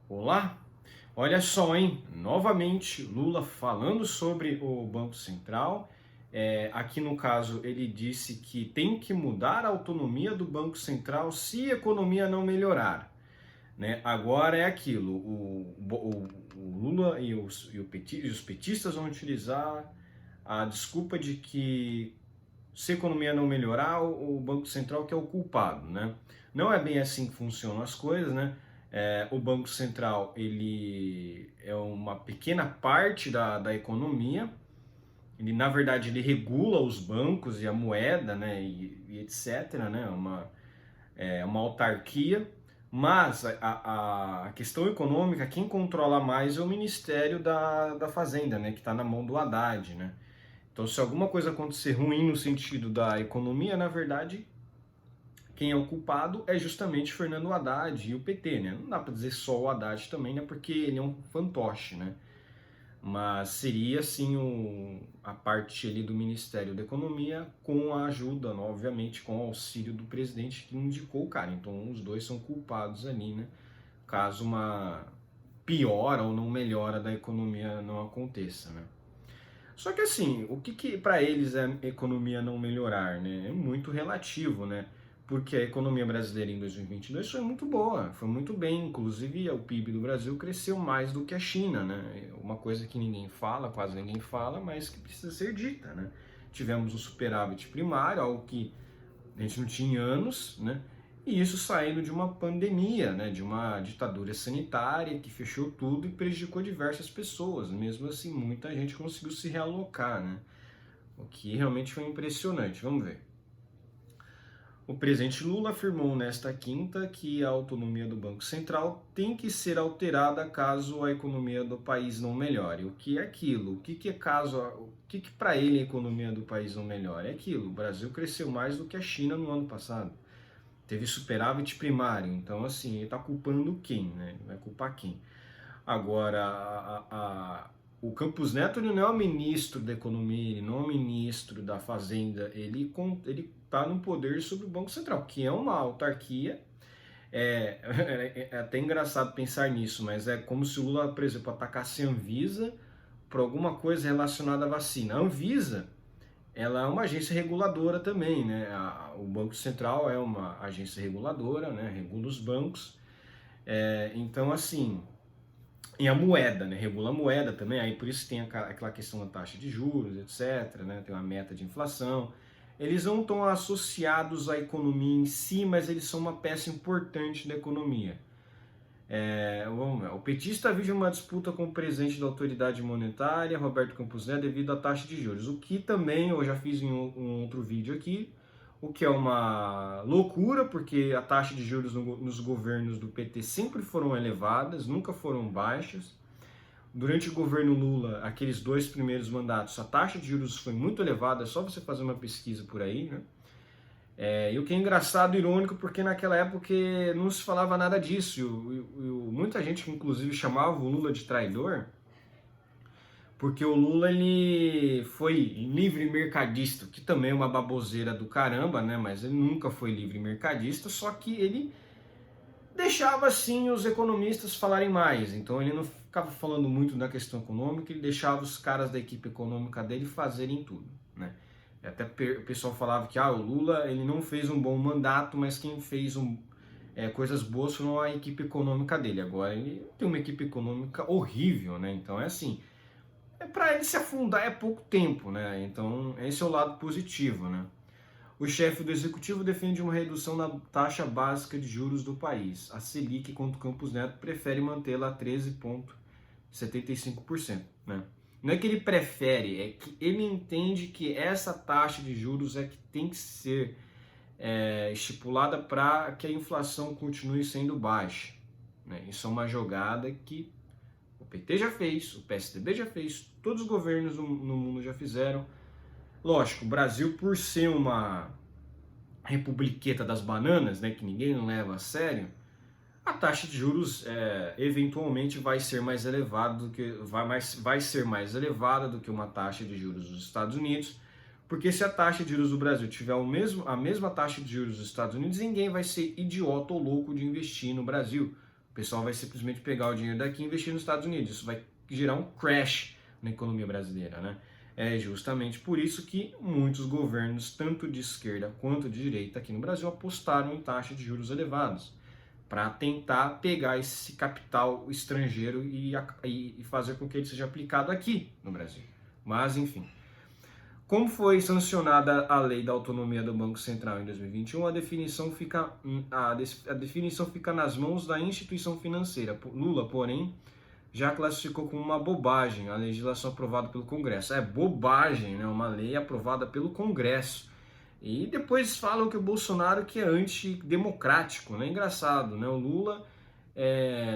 Olá, olha só, hein? Novamente, Lula falando sobre o Banco Central. Aqui no caso, ele disse que tem que mudar a autonomia do Banco Central se a economia não melhorar, né? Agora é aquilo: o Lula e os petistas vão utilizar a desculpa de que se a economia não melhorar, o Banco Central que é o culpado, né? Não é bem assim que funcionam as coisas, né? O Banco Central ele é uma pequena parte da economia. Ele, na verdade, ele regula os bancos e a moeda, né? E etc. Né? Uma autarquia. Mas a questão econômica, quem controla mais é o Ministério da Fazenda, né? Que está na mão do Haddad, né? Então, se alguma coisa acontecer ruim no sentido da economia, na verdade, quem é o culpado é justamente Fernando Haddad e o PT, né? Não dá para dizer só o Haddad também, né? Porque ele é um fantoche, né? Mas seria, assim, a parte ali do Ministério da Economia com a ajuda, obviamente, com o auxílio do presidente que indicou o cara. Então, os dois são culpados ali, né? Caso uma piora ou não melhora da economia não aconteça, né? Só que assim, o que para eles é economia não melhorar, né? É muito relativo, né? Porque a economia brasileira em 2022 foi muito boa, foi muito bem, inclusive o PIB do Brasil cresceu mais do que a China, né? Uma coisa que ninguém fala, quase ninguém fala, mas que precisa ser dita, né? Tivemos um superávit primário, algo que a gente não tinha em anos, né? E isso saindo de uma pandemia, né? De uma ditadura sanitária que fechou tudo e prejudicou diversas pessoas. Mesmo assim, muita gente conseguiu se realocar, né? O que realmente foi impressionante. Vamos ver. O presidente Lula afirmou nesta quinta que a autonomia do Banco Central tem que ser alterada caso a economia do país não melhore. O que é aquilo? O que para ele a economia do país não melhore? É aquilo. O Brasil cresceu mais do que a China no ano passado. Teve superávit primário. Então, assim, ele está culpando quem, né? Vai culpar quem? Agora, o Campos Neto ele não é o ministro da Economia, ele não é o ministro da Fazenda, ele está no poder sobre o Banco Central, que é uma autarquia. É até engraçado pensar nisso, mas é como se o Lula, por exemplo, atacasse a Anvisa por alguma coisa relacionada à vacina. A Anvisa, ela é uma agência reguladora também, né? O Banco Central é uma agência reguladora, né? Regula os bancos. Então, assim, e a moeda, né? Regula a moeda também, aí por isso tem aquela questão da taxa de juros, etc. Né? Tem uma meta de inflação. Eles não estão associados à economia em si, mas eles são uma peça importante da economia. Vamos ver. O petista vive uma disputa com o presidente da autoridade monetária, Roberto Campos Neto, devido à taxa de juros. O que também eu já fiz em um outro vídeo aqui, o que é uma loucura, porque a taxa de juros nos governos do PT sempre foram elevadas, nunca foram baixas. Durante o governo Lula, aqueles 2 primeiros mandatos, a taxa de juros foi muito elevada, é só você fazer uma pesquisa por aí, né? E o que é engraçado e irônico, porque naquela época não se falava nada disso. Muita gente, inclusive, chamava o Lula de traidor, porque o Lula ele foi livre mercadista, que também é uma baboseira do caramba, né? Mas ele nunca foi livre mercadista, só que ele deixava assim os economistas falarem mais. Então ele não ficava falando muito da questão econômica, ele deixava os caras da equipe econômica dele fazerem tudo, né? Até o pessoal falava que o Lula ele não fez um bom mandato, mas quem fez coisas boas foi a equipe econômica dele. Agora ele tem uma equipe econômica horrível, né? Então é assim, para ele se afundar é pouco tempo, né? Então esse é o lado positivo, né? O chefe do executivo defende uma redução na taxa básica de juros do país. A Selic, enquanto Campos Neto prefere mantê-la a 13,75%. Né? Não é que ele prefere, é que ele entende que essa taxa de juros é que tem que ser estipulada para que a inflação continue sendo baixa. Né? Isso é uma jogada que o PT já fez, o PSDB já fez, todos os governos no mundo já fizeram. Lógico, o Brasil, por ser uma republiqueta das bananas, né, que ninguém não leva a sério, a taxa de juros eventualmente vai ser mais elevada vai ser mais elevada do que uma taxa de juros dos Estados Unidos, porque se a taxa de juros do Brasil tiver a mesma taxa de juros dos Estados Unidos, ninguém vai ser idiota ou louco de investir no Brasil, pessoal vai simplesmente pegar o dinheiro daqui e investir nos Estados Unidos. Isso vai gerar um crash na economia brasileira, né? É justamente por isso que muitos governos, tanto de esquerda quanto de direita aqui no Brasil, apostaram em taxas de juros elevadas, para tentar pegar esse capital estrangeiro e fazer com que ele seja aplicado aqui no Brasil. Mas, enfim. Como foi sancionada a lei da autonomia do Banco Central em 2021, a definição fica nas mãos da instituição financeira. Lula, porém, já classificou como uma bobagem a legislação aprovada pelo Congresso. É bobagem, né? Uma lei aprovada pelo Congresso. E depois falam que o Bolsonaro que é antidemocrático, né? Engraçado, né? O Lula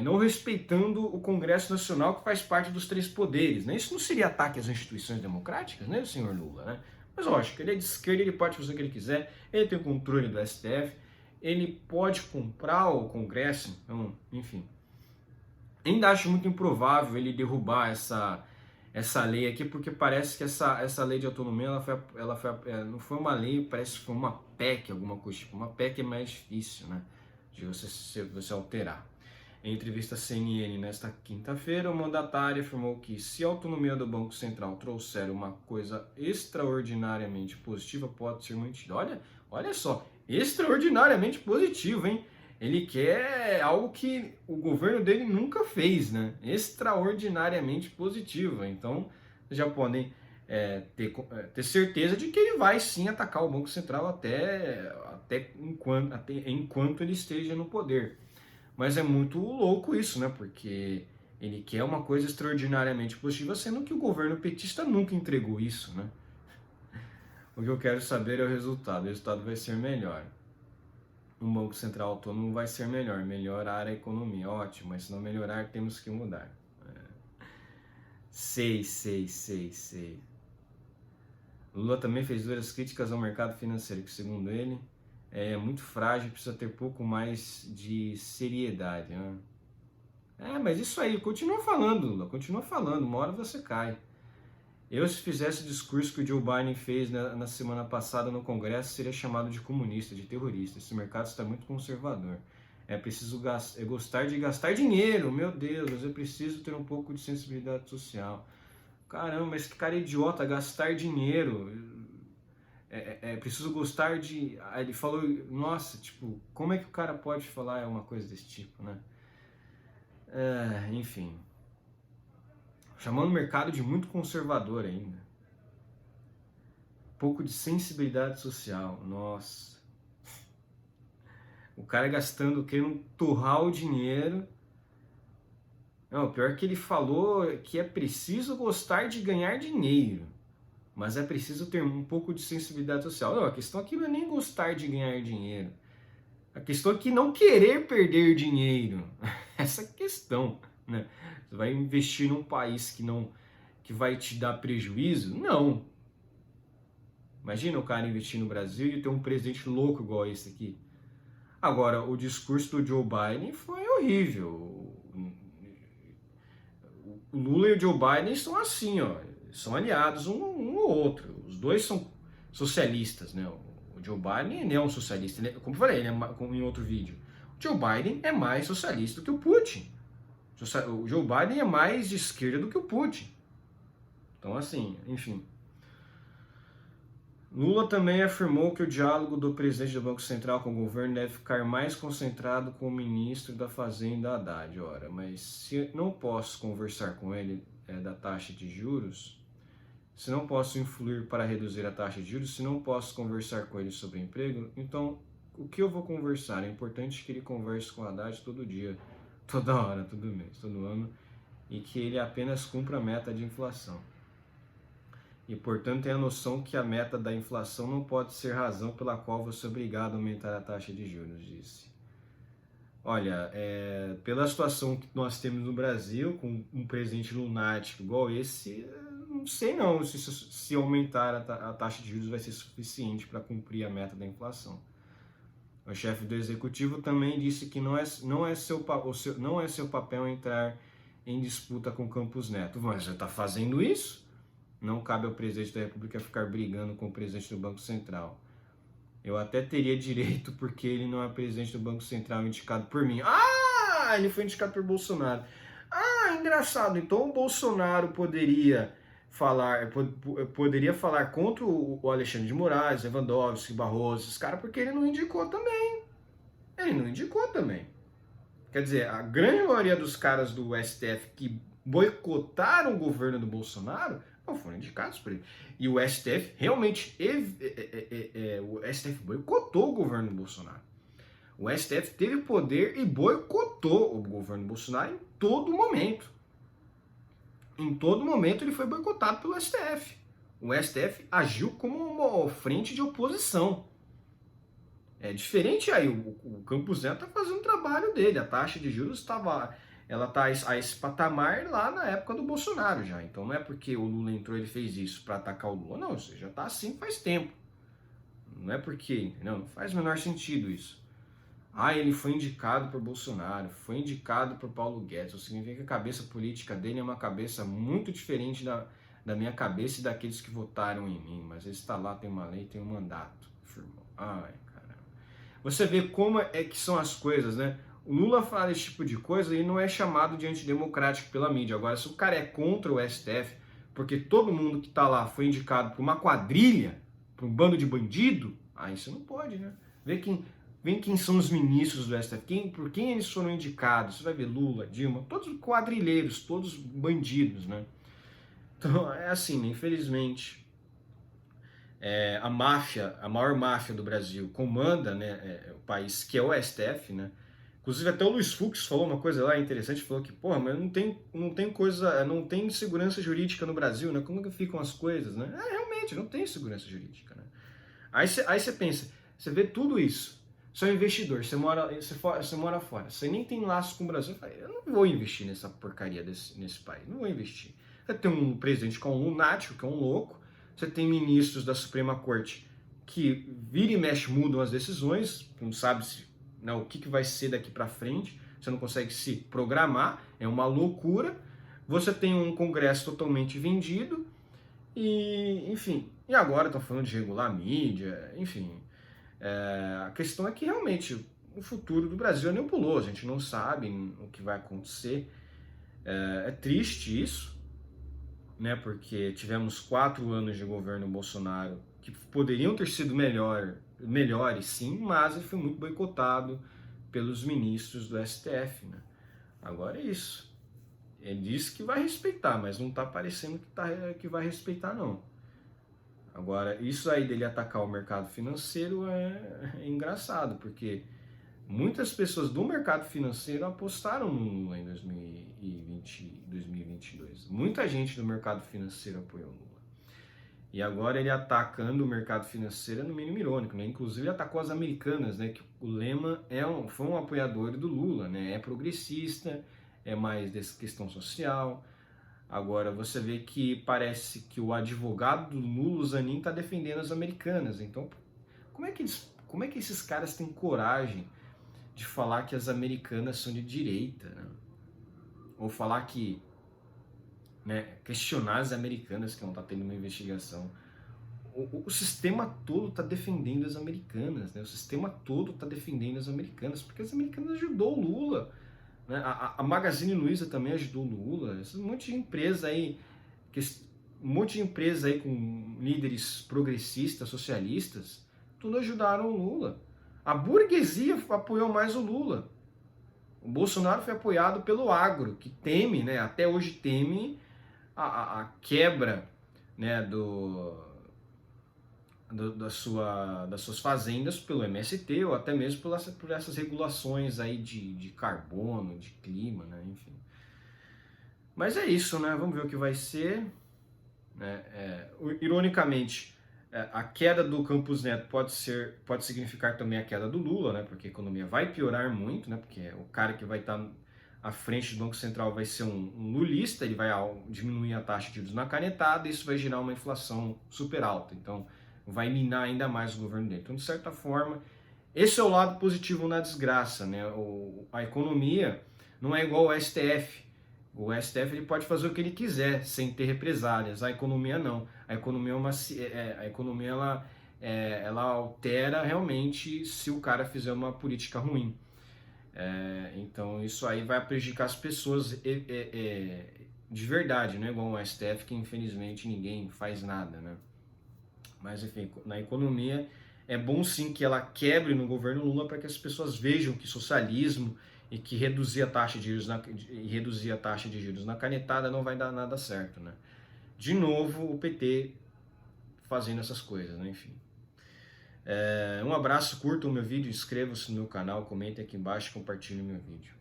não respeitando o Congresso Nacional, que faz parte dos três poderes, né? Isso não seria ataque às instituições democráticas, né, senhor Lula, né? Mas lógico, ele é de esquerda, ele pode fazer o que ele quiser, ele tem o controle do STF, ele pode comprar o Congresso, então, enfim. Ainda acho muito improvável ele derrubar essa lei aqui, porque parece que essa lei de autonomia não foi uma lei, parece que foi uma PEC, alguma coisa tipo. Uma PEC é mais difícil, né, de você alterar. Em entrevista à CNN nesta quinta-feira, o mandatário afirmou que se a autonomia do Banco Central trouxer uma coisa extraordinariamente positiva, pode ser mantida. Olha só, extraordinariamente positivo, hein? Ele quer algo que o governo dele nunca fez, né? Extraordinariamente positivo. Então, já podem ter certeza de que ele vai sim atacar o Banco Central até enquanto ele esteja no poder. Mas é muito louco isso, né? Porque ele quer uma coisa extraordinariamente positiva, sendo que o governo petista nunca entregou isso, né? O que eu quero saber é o resultado. O resultado vai ser melhor. Um Banco Central autônomo vai ser melhor. Melhorar a economia. Ótimo, mas se não melhorar, temos que mudar. Sei. Lula também fez duras críticas ao mercado financeiro, que segundo ele é muito frágil, precisa ter pouco mais de seriedade, né? Mas isso aí, continua falando, Lula, continua falando, uma hora você cai. Eu, se fizesse o discurso que o Joe Biden fez na semana passada no Congresso, seria chamado de comunista, de terrorista. Esse mercado está muito conservador. É preciso gostar de gastar dinheiro, meu Deus, mas eu preciso ter um pouco de sensibilidade social. Caramba, mas que cara idiota, gastar dinheiro. Preciso gostar de... Aí ele falou, nossa, tipo, como é que o cara pode falar uma coisa desse tipo, né? Enfim. Chamando o mercado de muito conservador ainda. Pouco de sensibilidade social, nossa. O cara gastando, querendo torrar o dinheiro. Não, o pior é que ele falou que é preciso gostar de ganhar dinheiro. Mas é preciso ter um pouco de sensibilidade social. Não, a questão aqui não é nem gostar de ganhar dinheiro. A questão aqui é não querer perder dinheiro. Essa é a questão, né? Você vai investir num país que vai te dar prejuízo? Não. Imagina o cara investir no Brasil e ter um presidente louco igual esse aqui. Agora, o discurso do Joe Biden foi horrível. O Lula e o Joe Biden são assim, ó. São aliados um ao outro. Os dois são socialistas, né? O Joe Biden não é um socialista. Como eu falei em outro vídeo, o Joe Biden é mais socialista do que o Putin. O Joe Biden é mais de esquerda do que o Putin. Então, assim, enfim. Lula também afirmou que o diálogo do presidente do Banco Central com o governo deve ficar mais concentrado com o ministro da Fazenda, Haddad. Ora, mas se não posso conversar com ele da taxa de juros, se não posso influir para reduzir a taxa de juros, se não posso conversar com ele sobre emprego, então o que eu vou conversar? É importante que ele converse com o Haddad todo dia, toda hora, todo mês, todo ano, e que ele apenas cumpra a meta de inflação. E, portanto, tem a noção que a meta da inflação não pode ser razão pela qual você é obrigado a aumentar a taxa de juros, disse. Olha, pela situação que nós temos no Brasil, com um presidente lunático igual esse, não sei não se aumentar a taxa de juros vai ser suficiente para cumprir a meta da inflação. O chefe do executivo também disse que não é seu papel entrar em disputa com Campos Neto. Mas já está fazendo isso? Não cabe ao presidente da República ficar brigando com o presidente do Banco Central. Eu até teria direito porque ele não é presidente do Banco Central indicado por mim. Ah, ele foi indicado por Bolsonaro. Ah, engraçado. Então o Bolsonaro poderia falar contra o Alexandre de Moraes, Lewandowski, Barroso, esses caras, porque ele não indicou também. Ele não indicou também. Quer dizer, a grande maioria dos caras do STF que boicotaram o governo do Bolsonaro não foram indicados por ele. E o STF realmente, o STF boicotou o governo do Bolsonaro. O STF teve poder e boicotou o governo Bolsonaro em todo momento. Em todo momento ele foi boicotado pelo STF. O STF agiu como uma frente de oposição. É diferente aí, o Campos Neto está fazendo o trabalho dele, a taxa de juros ela está a esse patamar lá na época do Bolsonaro já. Então não é porque o Lula entrou e ele fez isso para atacar o Lula, não, isso já está assim faz tempo. Não é porque, não faz o menor sentido isso. Ah, ele foi indicado por Bolsonaro, foi indicado por Paulo Guedes. Isso significa que a cabeça política dele é uma cabeça muito diferente da minha cabeça e daqueles que votaram em mim. Mas ele está lá, tem uma lei, tem um mandato. Firmou. Ai, caramba. Você vê como é que são as coisas, né? O Lula fala esse tipo de coisa e não é chamado de antidemocrático pela mídia. Agora, se o cara é contra o STF, porque todo mundo que está lá foi indicado por uma quadrilha, por um bando de bandido, aí você não pode, né? Vê quem são os ministros do STF, por quem eles foram indicados. Você vai ver Lula, Dilma, todos quadrilheiros, todos bandidos, né? Então, é assim, infelizmente, a máfia, a maior máfia do Brasil comanda, né, o país, que é o STF, né? Inclusive até o Luiz Fux falou uma coisa lá interessante, falou que, porra, mas não tem segurança jurídica no Brasil, né? Como que ficam as coisas, né? Realmente, não tem segurança jurídica, né? Aí você pensa, você vê tudo isso, você é um investidor, você mora fora, você nem tem laço com o Brasil, eu não vou investir nessa porcaria nesse país, não vou investir. Você tem um presidente que é um lunático, que é um louco, você tem ministros da Suprema Corte que vira e mexe mudam as decisões, não sabe o que vai ser daqui para frente, você não consegue se programar, é uma loucura. Você tem um Congresso totalmente vendido e, enfim, e agora estão falando de regular a mídia, enfim. A questão é que realmente o futuro do Brasil é nebuloso, a gente não sabe o que vai acontecer. É triste isso, né? Porque tivemos 4 anos de governo Bolsonaro que poderiam ter sido melhores sim, mas ele foi muito boicotado pelos ministros do STF, né? Agora é isso. Ele disse que vai respeitar, mas não está parecendo que vai respeitar, não. Agora, isso aí dele atacar o mercado financeiro é engraçado, porque muitas pessoas do mercado financeiro apostaram no Lula em 2022. Muita gente do mercado financeiro apoiou o Lula. E agora ele atacando o mercado financeiro é no mínimo irônico, né? Inclusive ele atacou as Americanas, né? Que o Lema foi um apoiador do Lula, né? É progressista, é mais dessa questão social. Agora você vê que parece que o advogado do Lula, o Zanin, está defendendo as Americanas. Então, como é que esses caras têm coragem de falar que as Americanas são de direita, né? Ou falar que, né, questionar as Americanas, que não está tendo uma investigação. O sistema todo está defendendo as Americanas, né? O sistema todo está defendendo as Americanas, porque as Americanas ajudou o Lula, né? A Magazine Luiza também ajudou o Lula. Um monte de empresa aí, com líderes progressistas, socialistas, tudo ajudaram o Lula. A burguesia apoiou mais o Lula. O Bolsonaro foi apoiado pelo agro, que teme, né, até hoje teme a quebra, né, das suas fazendas pelo MST ou até mesmo por essas regulações aí de carbono, de clima, né, enfim. Mas é isso, né? Vamos ver o que vai ser. Ironicamente, a queda do Campos Neto pode significar também a queda do Lula, né? Porque a economia vai piorar muito, né? Porque o cara que vai estar à frente do Banco Central vai ser um lulista, ele vai diminuir a taxa de juros na canetada, e isso vai gerar uma inflação super alta. Então, vai minar ainda mais o governo dele. Então, de certa forma, esse é o lado positivo na desgraça, né? A economia não é igual ao STF. O STF ele pode fazer o que ele quiser sem ter represálias. A economia não. A economia ela altera realmente se o cara fizer uma política ruim. Então isso aí vai prejudicar as pessoas de verdade, não é igual o STF, que infelizmente ninguém faz nada, né? Mas enfim, na economia é bom sim que ela quebre no governo Lula para que as pessoas vejam que socialismo e que reduzir a taxa de juros na canetada não vai dar nada certo, né? De novo o PT fazendo essas coisas, né? Enfim. Um abraço, curta o meu vídeo, inscreva-se no meu canal, comente aqui embaixo e compartilhe o meu vídeo.